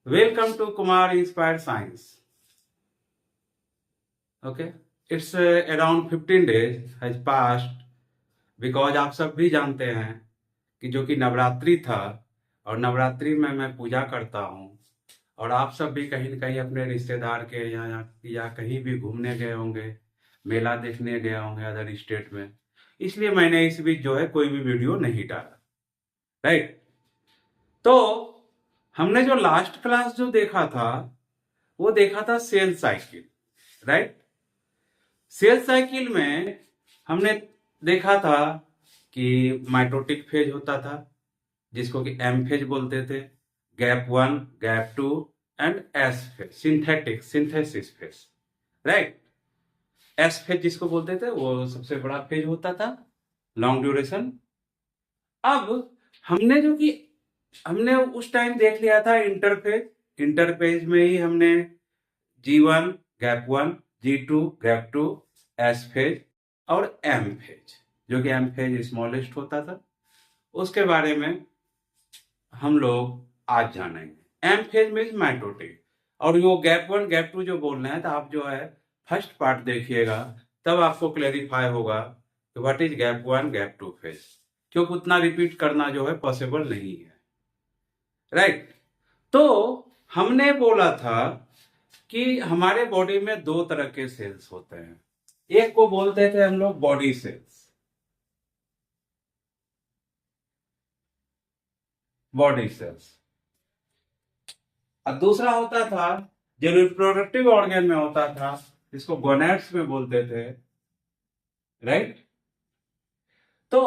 Welcome to Kumar Inspired Science. Okay, it's around 15 days has passed because आप सब भी जानते हैं कि जो कि नवरात्रि था और नवरात्रि में मैं पूजा करता हूँ और आप सब भी कहीं न कहीं अपने रिश्तेदार के या कहीं भी घूमने गए होंगे, मेला देखने गए होंगे अदर स्टेट में, इसलिए मैंने इस बीच जो है कोई भी वीडियो नहीं डाला, राइट। तो हमने जो लास्ट क्लास जो देखा था वो देखा था cell cycle, right. Cell cycle में हमने देखा था कि माइटोटिक फेज होता था जिसको कि एम फेज बोलते थे, gap 1, gap 2 and S phase, synthesis phase, right. S phase जिसको बोलते थे वो सबसे बड़ा फेज होता था, लॉन्ग ड्यूरेशन। अब हमने उस टाइम देख लिया था इंटरफेज में ही हमने G1 gap 1, G2 gap 2, S phase और एम फेज, जो कि एम फेज स्मॉलेस्ट होता था, उसके बारे में हम लोग आज जानेंगे। एम फेज में माइटोटिक, और वो गैप 1 गैप 2 जो बोल रहे हैं तो आप जो है फर्स्ट पार्ट देखिएगा तब आपको क्लेरिफाई होगा कि what is gap 1 gap 2 phase, क्योंकि उतना रिपीट करना जो है पॉसिबल नहीं है, राइट। तो हमने बोला था कि हमारे बॉडी में दो तरह के सेल्स होते हैं, एक को बोलते थे हम लोग बॉडी सेल्स, और दूसरा होता था जो रिप्रोडक्टिव ऑर्गन में होता था, इसको गोनेड्स में बोलते थे, राइट। तो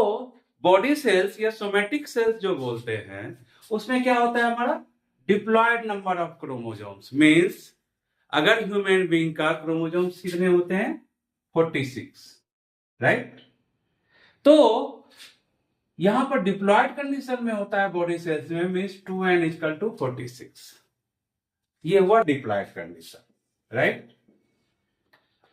बॉडी सेल्स या सोमेटिक सेल्स जो बोलते हैं उसमें क्या होता है, हमारा diploid number of chromosomes, means अगर ह्यूमन बीइंग का क्रोमोसोम्स कितने होते हैं, 46, राइट। तो यहां पर डिप्लॉयड कंडीशन में होता है बॉडी सेल्स में, मींस 2n=46, ये हुआ डिप्लॉयड कंडीशन, राइट।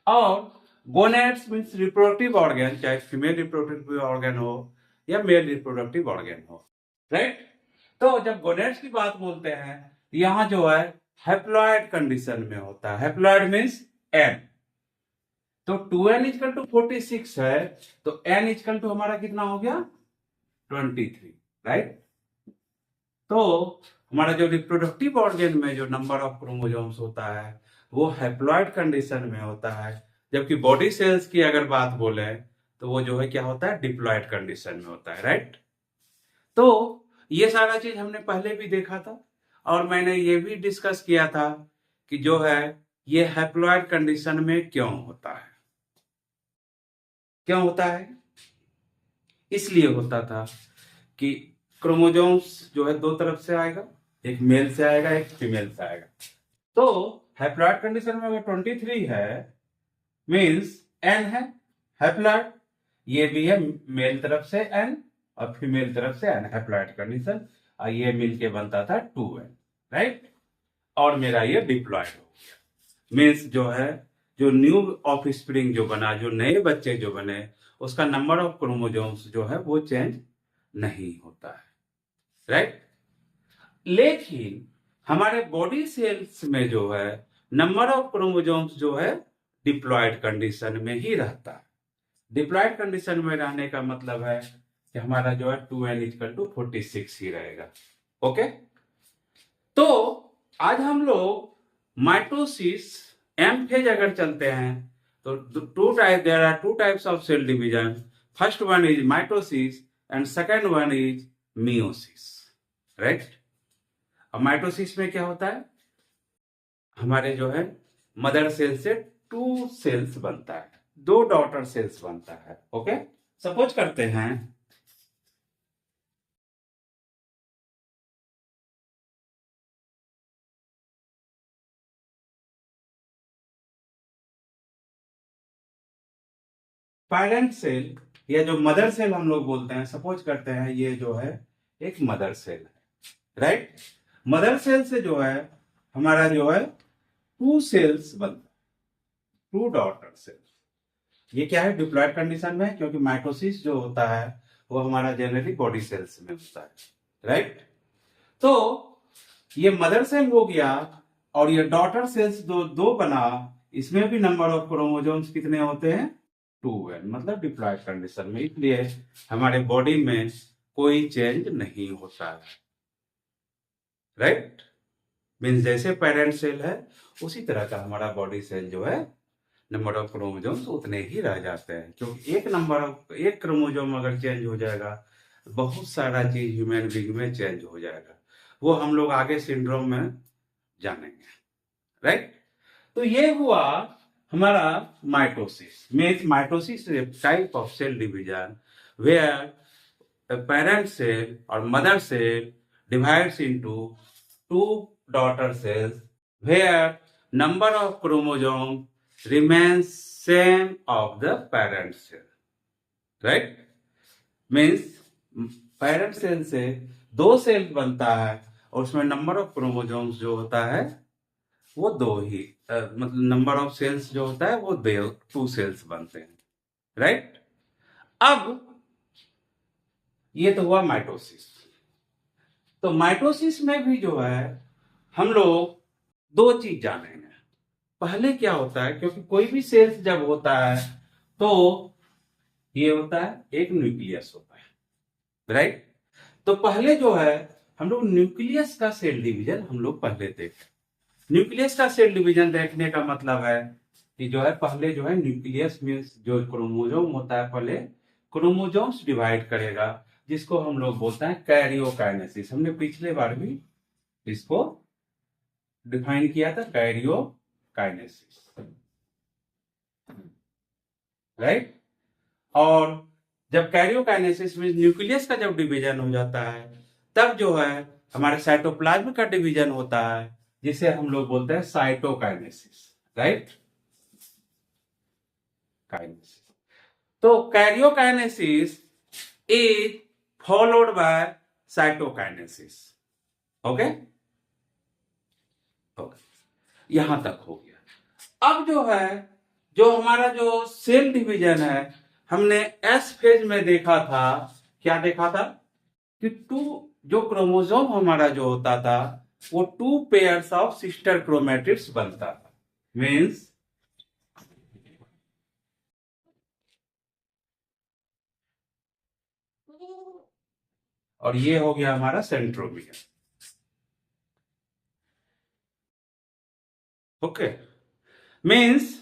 और गोनेड्स मींस रिप्रोडक्टिव ऑर्गन, चाहे फीमेल रिप्रोडक्टिव ऑर्गन हो या मेल रिप्रोडक्टिव ऑर्गन हो, राइट। तो जब गोनेड्स की बात बोलते हैं यहां जो है हैप्लॉयड कंडीशन में होता है, हैप्लॉयड मींस n, तो 2n=46 है तो n= हमारा कितना हो गया, 23, राइट। तो हमारा जो रिप्रोडक्टिव ऑर्गन में जो नंबर ऑफ क्रोमोसोम्स होता है वो हैप्लॉयड कंडीशन में होता है, जबकि बॉडी सेल्स की अगर बात बोले तो वो जो है क्या होता है, डिप्लॉयड कंडीशन में होता है, राइट। तो ये सारा चीज हमने पहले भी देखा था और मैंने ये भी डिस्कस किया था कि जो है ये हैप्लॉयड कंडीशन में क्यों होता है, इसलिए होता था कि क्रोमोसोम्स जो है दो तरफ से आएगा, एक मेल से आएगा एक फीमेल से आएगा। तो हैप्लॉयड कंडीशन में अगर 23 है मींस n है हैप्लॉयड, ये भी है मेल तरफ से n और फीमेल तरफ से n, हैप्लॉयड कंडीशन, और ये मिलके बनता था 2n, राइट। और मेरा ये डिप्लॉयड हो गया, मींस जो है जो न्यू ऑफ स्प्रिंग जो बना, जो नए बच्चे जो बने, उसका नंबर ऑफ क्रोमोसोम्स जो है वो चेंज नहीं होता है, राइट। लेकिन हमारे बॉडी सेल्स में जो है नंबर ऑफ क्रोमोसोम्स जो है डिप्लॉयड कंडीशन में ही रहता है। डिप्लॉयड कंडीशन में रहने का मतलब है कि हमारा जो है 2n=46 ही रहेगा, ओके। तो आज हम लोग माइटोसिस एम फेज अगर चलते हैं तो there are two types of cell division, first one is mitosis and second one is meiosis, right. अब माइटोसिस में क्या होता है, हमारे जो है मदर सेल से 2 सेल्स बनता है, 2 डॉटर सेल्स बनता है, ओके। सपोज करते हैं पेरेंट सेल या जो मदर सेल हम लोग बोलते हैं, सपोज करते हैं ये जो है एक मदर सेल है, राइट। मदर सेल से जो है हमारा जो है 2 सेल्स बनता है, 2 डॉटर सेल्स। ये क्या है, डिप्लॉयड कंडीशन में है, क्योंकि माइटोसिस जो होता है वो हमारा जनरली बॉडी सेल्स में होता है, राइट। तो ये मदर सेल हो गया और ये डॉटर सेल्स दो बना, इसमें भी नंबर ऑफ क्रोमोसोम्स कितने होते हैं? 2 है, मतलब डिप्लॉयड कंडीशन में, इसलिए हमारे बॉडी में कोई चेंज नहीं होता है, राइट। मीन्स जैसे पेरेंट सेल है उसी तरह का हमारा बॉडी सेल जो है, नंबर ऑफ क्रोमोसोम्स उतने ही रह जाते हैं, क्योंकि एक क्रोमोसोम अगर चेंज हो जाएगा बहुत सारा चीज ह्यूमन बीइंग में चेंज हो जाएगा, वो हम लोग आगे सिंड्रोम में जानेंगे, राइट। तो ये हुआ हमारा mitosis. Means mitosis type of cell division where parent cell और mother cell divides into two daughter cells where number of chromosomes remains same of the parent cell, right? Means parent cell से 2 cell बनता है और उसमें number of chromosomes जो होता है वो 2 ही, मतलब नंबर ऑफ सेल्स जो होता है वो 2 सेल्स बनते हैं, राइट। अब ये तो हुआ माइटोसिस। तो माइटोसिस में भी जो है हम लोग 2 चीज जानेंगे। पहले क्या होता है, क्योंकि कोई भी सेल्स जब होता है तो ये होता है एक न्यूक्लियस होता है, राइट। तो पहले जो है हम लोग न्यूक्लियस का सेल डिवीजन हम लोग पहले देखें। न्यूक्लियस का सेल डिवीजन देखने का मतलब है कि जो है पहले जो है न्यूक्लियस में जो क्रोमोसोम होता है पहले क्रोमोसोम्स डिवाइड करेगा, जिसको हम लोग बोलते हैं कैरियोकाइनेसिस। हमने पिछले बार भी इसको डिफाइन किया था, कैरियोकाइनेसिस, राइट। और जब कैरियोकाइनेसिस में न्यूक्लियस का जब डिवीजन हो जाता है तब जो है हमारे साइटोप्लाज्म का डिवीजन होता है, जिसे हम लोग बोलते हैं साइटोकाइनेसिस, राइट। काइनेसिस। तो karyokinesis is followed by cytokinesis. Okay, यहां तक हो गया। अब जो है जो हमारा जो सेल डिवीजन है हमने एस फेज में देखा था, क्या देखा था कि 2 जो क्रोमोसोम हमारा जो होता था वो 2 पेयर्स ऑफ सिस्टर क्रोमेटिड्स बनता था। मीन्स और ये हो गया हमारा centromere, okay. Means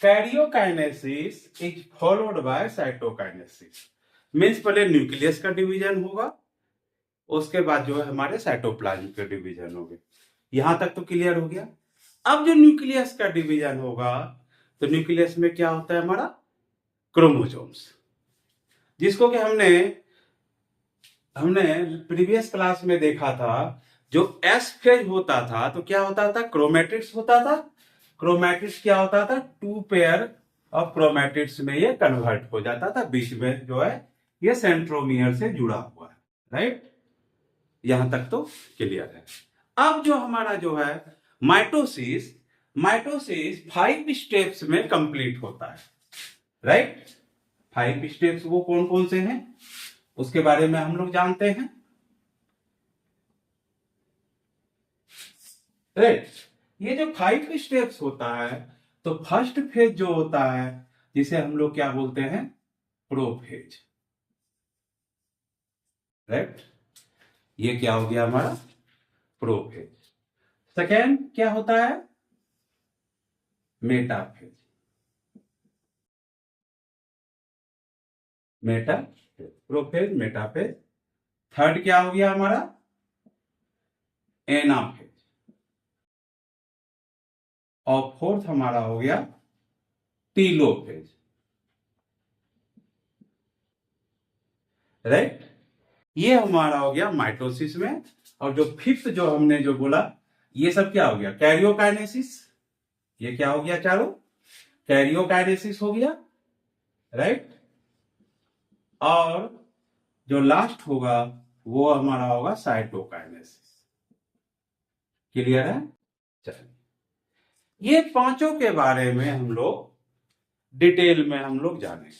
karyokinesis is followed by cytokinesis. Means पहले न्यूक्लियस का डिवीजन होगा, उसके बाद जो है हमारे साइटोप्लाज्म के डिवीजन होंगे। यहां तक तो क्लियर हो गया। अब जो न्यूक्लियस का डिवीजन होगा तो न्यूक्लियस में क्या होता है हमारा क्रोमोसोम्स, जिसको कि हमने प्रीवियस क्लास में देखा था। जो एस फेज होता था तो क्या होता था, क्रोमेटिड्स होता था। क्रोमेटिड्स क्या होता था, 2 पेयर ऑफ क्रोमेटिड्स में ये कन्वर्ट हो जाता था, बीच में जो है ये सेंट्रोमियर से जुड़ा हुआ है, राइट। यहां तक तो क्लियर है। अब जो हमारा जो है माइटोसिस 5 स्टेप्स में कंप्लीट होता है, राइट। 5 स्टेप्स वो कौन कौन से हैं उसके बारे में हम लोग जानते हैं, राइट। ये जो 5 स्टेप्स होता है तो फर्स्ट फेज जो होता है जिसे हम लोग क्या बोलते हैं, प्रोफेज, राइट। ये क्या हो गया हमारा प्रोफेज। सेकेंड क्या होता है, मेटाफेज, प्रोफेज मेटाफेज। थर्ड क्या हो गया हमारा, एनाफेज। और फोर्थ हमारा हो गया टीलोफेज, राइट। ये हमारा हो गया माइटोसिस में। और जो फिफ्थ जो हमने जो बोला ये सब क्या हो गया, कैरियोकाइनेसिस। ये क्या हो गया, चारों कैरियोकाइनेसिस हो गया, राइट। और जो लास्ट होगा वो हमारा होगा साइटोकाइनेसिस। क्लियर है। चलिए ये पांचों के बारे में हम लोग डिटेल में हम लोग जानेंगे,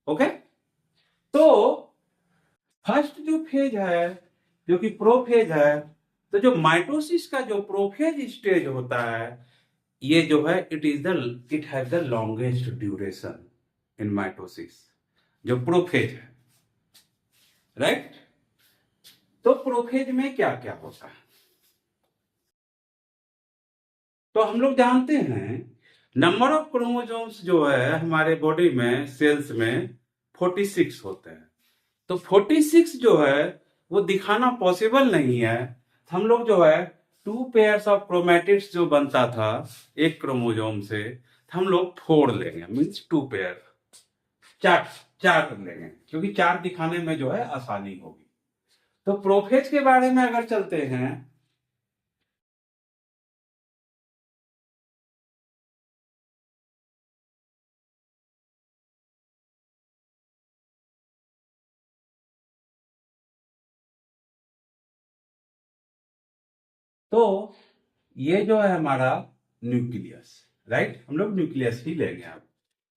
ओके। तो फर्स्ट जो फेज है जो कि प्रोफेज है तो जो माइटोसिस का जो प्रोफेज स्टेज होता है, ये जो है it has the longest duration in mitosis, जो प्रोफेज है, राइट। तो प्रोफेज में क्या क्या होता है, तो हम लोग जानते हैं नंबर ऑफ क्रोमोसोम्स जो है हमारे बॉडी में सेल्स में 46 होते हैं। तो 46 जो है वो दिखाना पॉसिबल नहीं है। हम लोग जो है 2 पेयर्स ऑफ क्रोमेटिड्स जो बनता था एक क्रोमोसोम से, हम लोग 4 लेंगे, मीन्स 2 पेयर, चार चार लेंगे, क्योंकि 4 दिखाने में जो है आसानी होगी। तो प्रोफेज के बारे में अगर चलते हैं, तो ये जो है हमारा न्यूक्लियस, राइट, हम लोग न्यूक्लियस ही लेंगे अब,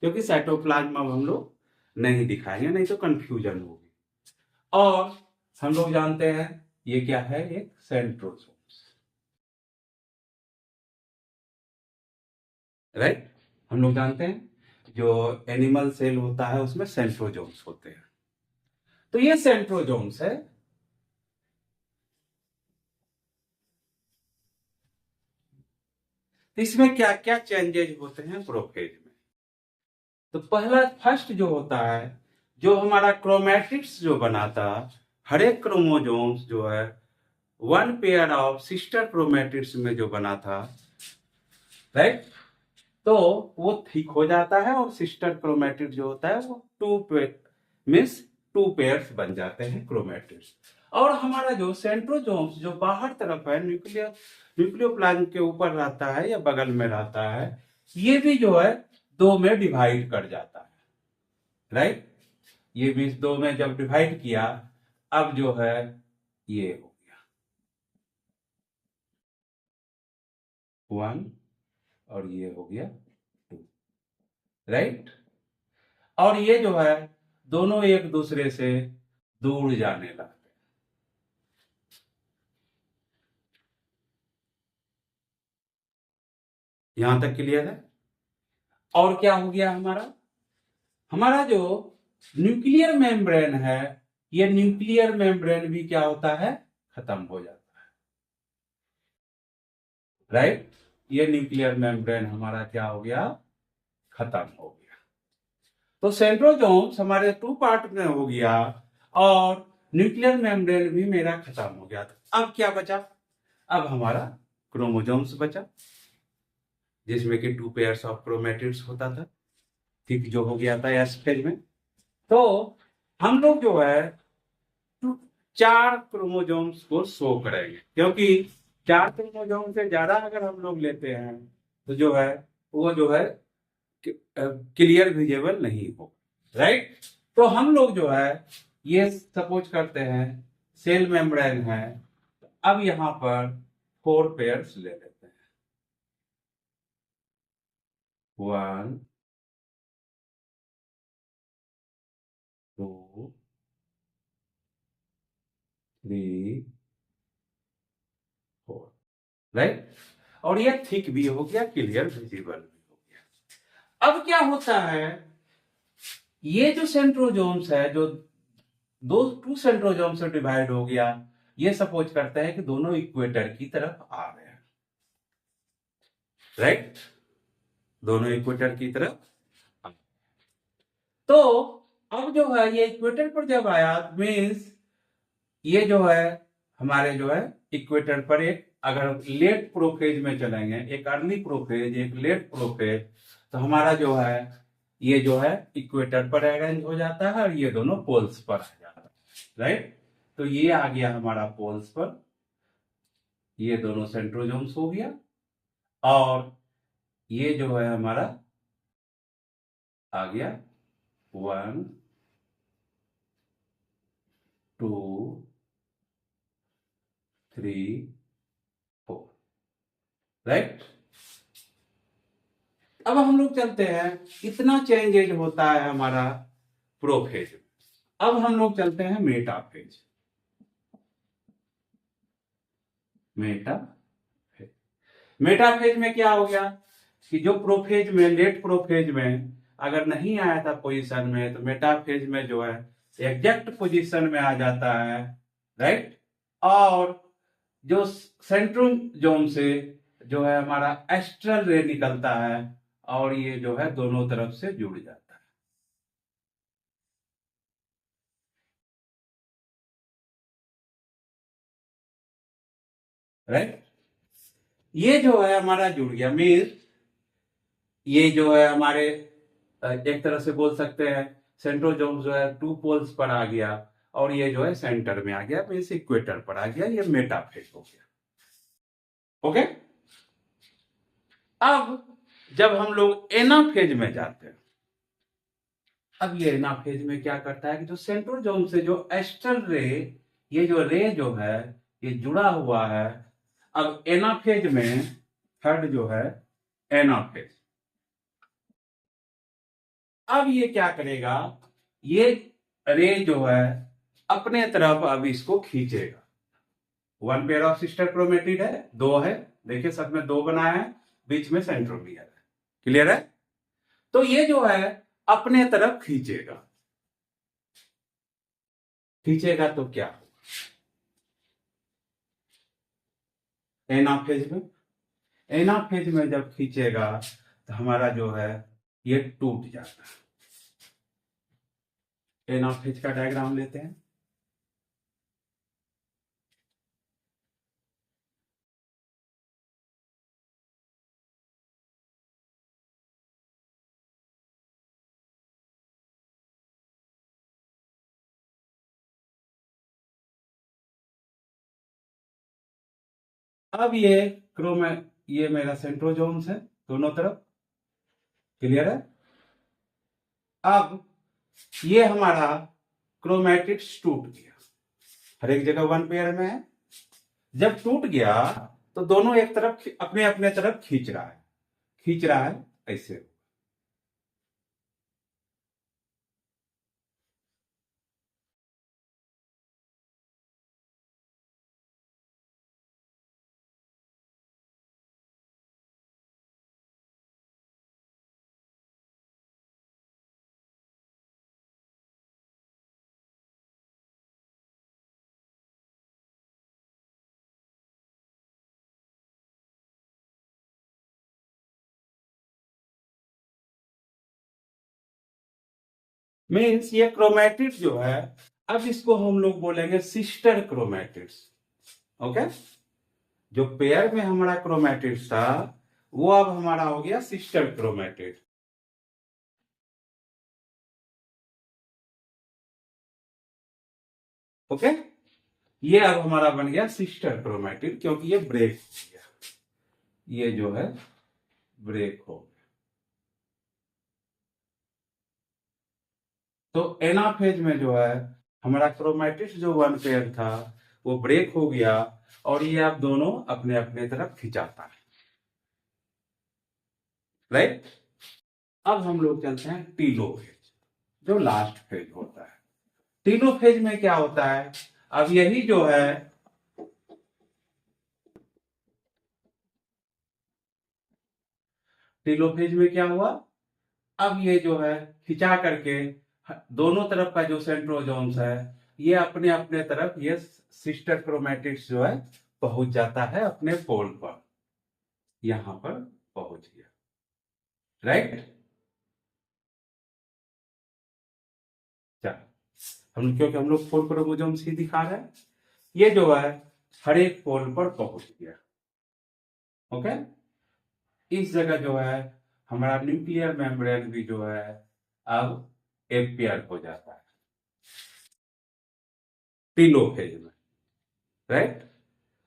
क्योंकि साइटोप्लाज्म अब हम लोग नहीं दिखाएंगे, नहीं तो कंफ्यूजन होगी। और हम लोग जानते हैं ये क्या है, एक सेंट्रोसोम्स, राइट। हम लोग जानते हैं जो एनिमल सेल होता है उसमें सेंट्रोजोम्स होते हैं। तो ये सेंट्रोजोम्स है। तो इसमें क्या क्या चेंजेज होते हैं प्रोफेज में। तो पहला फर्स्ट जो होता है, जो हमारा क्रोमैटिड्स जो बनाता, हर एक क्रोमोजोम्स जो है 1 पेयर ऑफ सिस्टर क्रोमैटिड्स में जो बना था, राइट, तो वो ठीक हो जाता है और सिस्टर क्रोमैटिड जो होता है वो 2 पेयर मीन्स 2 पेयर्स बन जाते हैं क्रोमैटिड्स। और हमारा जो सेंट्रोजोम्स जो बाहर तरफ है, न्यूक्लियोप्लाज्म के ऊपर रहता है या बगल में रहता है, ये भी जो है 2 में डिवाइड कर जाता है, राइट। ये भी 2 में जब डिवाइड किया, अब जो है ये हो गया 1 और ये हो गया 2, राइट। और ये जो है दोनों एक दूसरे से दूर जाने लगते हैं। यहां तक क्लियर है। और क्या हो गया हमारा, हमारा जो न्यूक्लियर मेम्ब्रेन है, ये न्यूक्लियर मेम्ब्रेन भी क्या होता है, खत्म हो जाता है, राइट। ये न्यूक्लियर मेम्ब्रेन हमारा क्या हो गया, खत्म हो गया। तो सेंट्रोजोम्स हमारे 2 पार्ट में हो गया और न्यूक्लियर मेम्ब्रेन भी मेरा खत्म हो गया। अब क्या बचा, अब हमारा क्रोमोजोम्स बचा, जिसमें कि 2 पेयर्स ऑफ क्रोमेटिड्स होता था, ठीक, जो हो गया था एस फेज में। तो हम लोग जो है 4 क्रोमोजोम्स को शो करेंगे, क्योंकि 4 क्रोमोजोम से ज्यादा अगर हम लोग लेते हैं तो जो है वो जो है क्लियर विजिबल नहीं हो, राइट। तो हम लोग जो है ये सपोज करते हैं सेल मेम्ब्रेन है, अब यहां पर 4 पेयर्स ले लेते हैं, 1 2 3 4, राइट। और ये थिक भी हो गया, क्लियर विजिबल भी हो गया। अब क्या होता है, ये जो सेंट्रोजोम्स है, जो 2 सेंट्रोजोम से डिवाइड हो गया, ये सपोज करते हैं कि दोनों इक्वेटर की तरफ आ रहे हैं, राइट, दोनों इक्वेटर की तरफ। तो अब जो है ये इक्वेटर पर जब आया, मीन्स ये जो है हमारे जो है इक्वेटर पर एक, अगर लेट प्रोफेज में चलेंगे, एक अर्ली प्रोफेज एक लेट प्रोफेज, तो हमारा जो है ये जो है इक्वेटर पर अरेंज हो जाता है और ये दोनों पोल्स पर आ जाता है, राइट। तो ये आ गया हमारा पोल्स पर, ये दोनों सेंट्रोजोम्स हो गया, और ये जो है हमारा आ गया 1 2 3 4, राइट। अब हम लोग चलते हैं, इतना चेंजेज होता है हमारा प्रोफेज। अब हम लोग चलते हैं मेटाफेज। मेटाफेज। मेटाफेज में क्या हो गया कि जो प्रोफेज में, लेट प्रोफेज में अगर नहीं आया था पोजीशन में, तो मेटाफेज में जो है एग्जैक्ट पोजीशन में आ जाता है, राइट। और जो सेंट्रम जोन से जो है हमारा एस्ट्रल रे निकलता है और ये जो है दोनों तरफ से जुड़ जाता है, राइट। ये जो है हमारा जुड़ गया, मीन्स ये जो है हमारे एक तरह से बोल सकते हैं सेंट्रोजोम जो है टू पोल्स पर आ गया और ये जो है सेंटर में आ गया, मीन्स इक्वेटर पर आ गया, ये मेटाफेज हो गया। ओके। अब जब हम लोग एनाफेज में जाते हैं, अब ये एनाफेज में क्या करता है कि जो सेंट्रोजोम से जो एस्ट्रल रे, ये जो रे जो है ये जुड़ा हुआ है। अब एनाफेज में थर्ड जो है एनाफेज, अब ये क्या करेगा, ये रे जो है अपने तरफ अब इसको खींचेगा। One pair of sister chromatid है, दो है, देखिए सब में दो बनाया है, बीच में सेंट्रोमियर है, क्लियर है। तो ये जो है अपने तरफ खींचेगा, खींचेगा तो क्या होगा, एनाफेज में, एनाफेज में जब खींचेगा तो हमारा जो है ये टूट जाता है। एनाफेज का डायग्राम लेते हैं। अब ये क्रोम, ये मेरा सेंट्रोजोम्स है दोनों तरफ, क्लियर है। अब ये हमारा क्रोमैटिड्स टूट गया, हर एक जगह वन पेयर में है। जब टूट गया तो दोनों एक तरफ अपने अपने तरफ खींच रहा है, खींच रहा है ऐसे। मीन्स ये क्रोमैटिड जो है, अब इसको हम लोग बोलेंगे सिस्टर क्रोमैटिड्स। ओके। जो पेयर में हमारा क्रोमैटिड्स था वो अब हमारा हो गया सिस्टर क्रोमैटिड। ओके। ये अब हमारा बन गया सिस्टर क्रोमैटिड क्योंकि ये ब्रेक हो गया, ये जो है ब्रेक हो गया। तो एनाफेज में जो है हमारा क्रोमैटिड्स जो वन पेयर था वो ब्रेक हो गया और ये अब दोनों अपने अपने तरफ खिंचाता है, राइट। अब हम लोग चलते हैं टीलोफेज, जो लास्ट फेज होता है। टीलोफेज में क्या होता है, अब यही जो है टीलोफेज में क्या हुआ, अब ये जो है खिंचा करके दोनों तरफ का जो सेंट्रोजोम्स है ये अपने अपने तरफ ये सिस्टर क्रोमैटिड्स जो है पहुंच जाता है अपने पोल पर, यहां पर पहुंच गया, राइट। हम क्योंकि हम लोग पोल क्रोमोजोम्स ही दिखा रहे हैं, ये जो है हर एक पोल पर पहुंच गया। ओके। इस जगह जो है हमारा न्यूक्लियर मेम्ब्रेन भी जो है अब एक पेयर हो जाता है टीलोफेज में, राइट।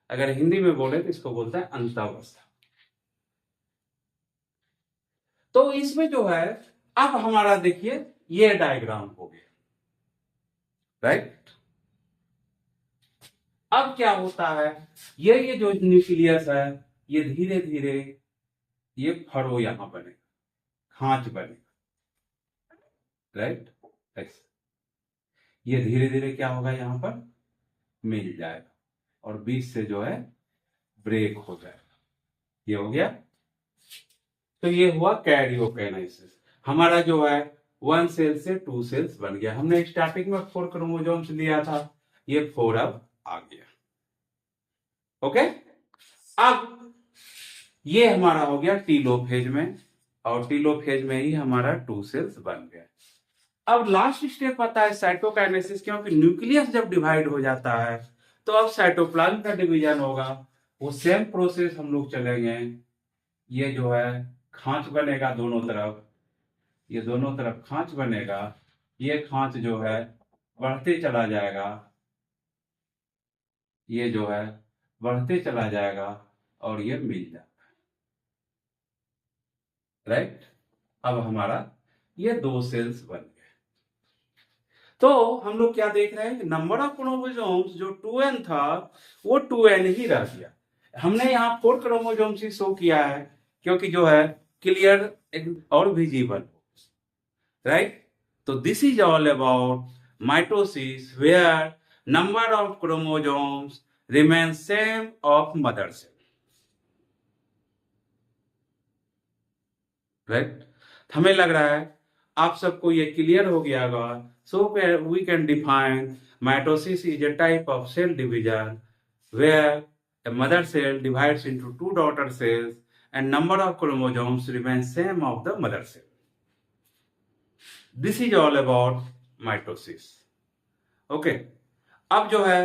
अगर हिंदी में बोले तो इसको बोलते हैं अंतावस्था। तो इसमें जो है अब हमारा देखिए ये डायग्राम हो गया, राइट। अब क्या होता है, ये जो न्यूक्लियस है ये धीरे धीरे ये फरो यहां बनेगा, खांच बनेगा, राइट। ऐसे ये धीरे धीरे क्या होगा यहां पर मिल जाएगा और बीच से जो है ब्रेक हो जाएगा। ये हो गया। तो ये हुआ कैरियोकाइनेसिस। हमारा जो है 1 सेल से 2 सेल्स बन गया। हमने स्टार्टिंग में 4 क्रोमोसोम्स लिया था, ये 4 अब आ गया। ओके। अब ये हमारा हो गया टीलोफेज में, और टीलोफेज में ही हमारा 2 सेल्स बन गया। अब लास्ट स्टेप आता है साइटोकाइनेसिस, क्योंकि न्यूक्लियस जब डिवाइड हो जाता है तो अब साइटोप्लाज्म का डिवीजन होगा। वो सेम प्रोसेस हम लोग चलेंगे। ये जो है खांच बनेगा दोनों तरफ, ये दोनों तरफ खांच बनेगा। ये खांच जो है बढ़ते चला जाएगा, ये जो है बढ़ते चला जाएगा और ये मिल जाएगा। राइट। अब हमारा ये 2 सेल्स बन गए। तो हम लोग क्या देख रहे हैं कि नंबर ऑफ क्रोमोसोम्स जो 2n था वो 2n ही रह गया। हमने यहाँ 4 क्रोमोसोम्स ही शो किया है, क्योंकि जो है क्लियर और विजिबल। राइट। तो this is all about mitosis where number of chromosomes remain same of mother cell. Right. हमें लग रहा है आप सबको ये क्लियर हो गया होगा। So we can define mitosis is a type of cell division where a mother cell divides into 2 daughter cells and number of chromosomes remains same of the mother cell. This is all about mitosis. Okay. अब जो है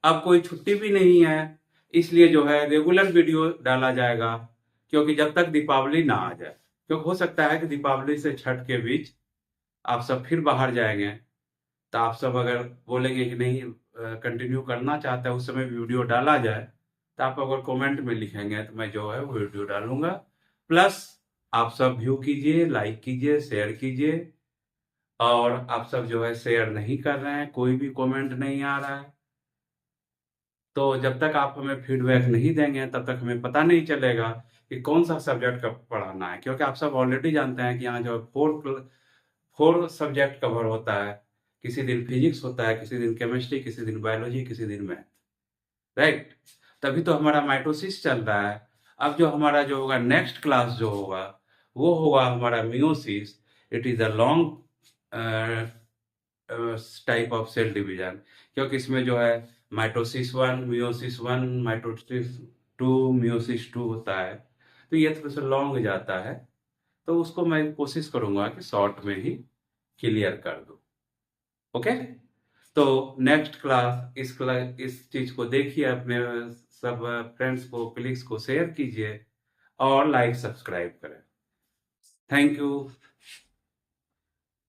अब कोई छुट्टी भी नहीं है, इसलिए जो है रेगुलर वीडियो डाला जाएगा, क्योंकि जब तक दीपावली ना आ जाए। क्योंकि हो सकता है कि दीपावली से छठ के बीच आप सब फिर बाहर जाएंगे, तो आप सब अगर बोलेंगे कि नहीं कंटिन्यू करना चाहते हैं उस समय वीडियो डाला जाए, तो आप अगर कमेंट में लिखेंगे तो मैं जो है वो वीडियो डालूंगा। प्लस आप सब व्यू कीजिए, लाइक कीजिए, शेयर कीजिए। और आप सब जो है शेयर नहीं कर रहे हैं, कोई भी कमेंट नहीं आ रहा है, तो जब तक आप हमें फीडबैक नहीं देंगे तब तक हमें पता नहीं चलेगा कि कौन सा सब्जेक्ट का पढ़ाना है। क्योंकि आप सब ऑलरेडी जानते हैं कि यहाँ जो 4 सब्जेक्ट कवर होता है। किसी दिन फिजिक्स होता है, किसी दिन केमिस्ट्री, किसी दिन बायोलॉजी, किसी दिन मैथ। राइट। तभी तो हमारा माइटोसिस चल रहा है। अब जो हमारा जो होगा नेक्स्ट क्लास जो होगा वो होगा हमारा meiosis. It is a long type of cell division, क्योंकि इसमें जो है माइटोसिस 1, मियोसिस 1, माइटोसिस 2, मियोसिस 2 होता है। तो ये थोड़ा सा लॉन्ग जाता है, तो उसको मैं कोशिश करूंगा कि शॉर्ट में ही क्लियर कर दूं। ओके। तो नेक्स्ट क्लास इस चीज को देखिए, अपने सब फ्रेंड्स को, कलीग्स को शेयर कीजिए और लाइक सब्सक्राइब करें। Thank you.